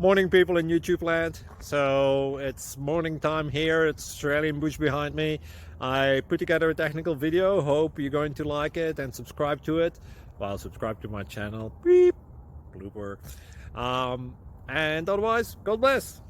Morning, people in YouTube land. So it's morning time here. It's Australian bush behind me. I put together a technical video. Hope you're going to like it and subscribe to it. Well, subscribe to my channel. Beep. Blooper. And otherwise, God bless.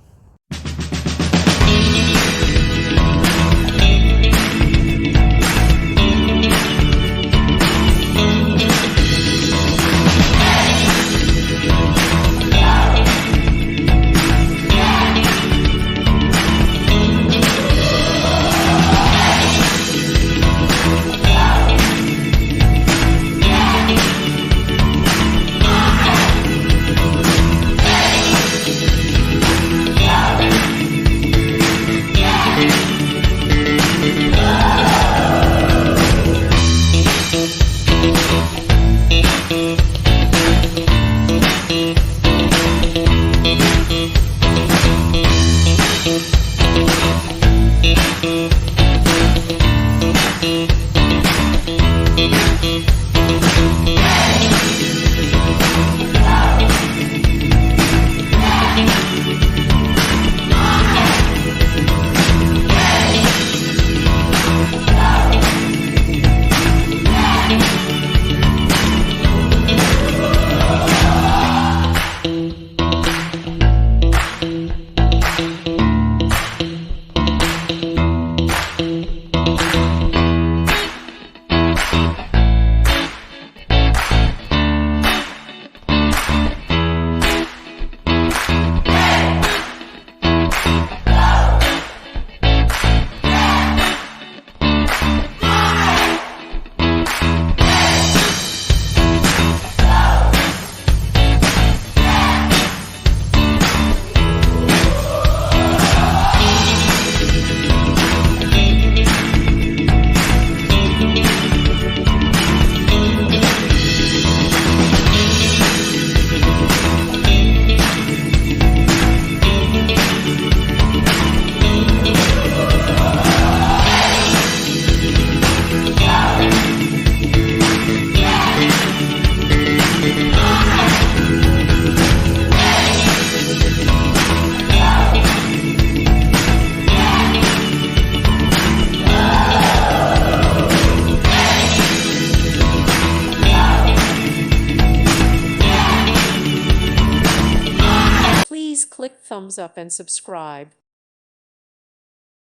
Please click thumbs up and subscribe.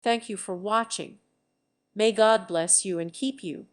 Thank you for watching. May God bless you and keep you.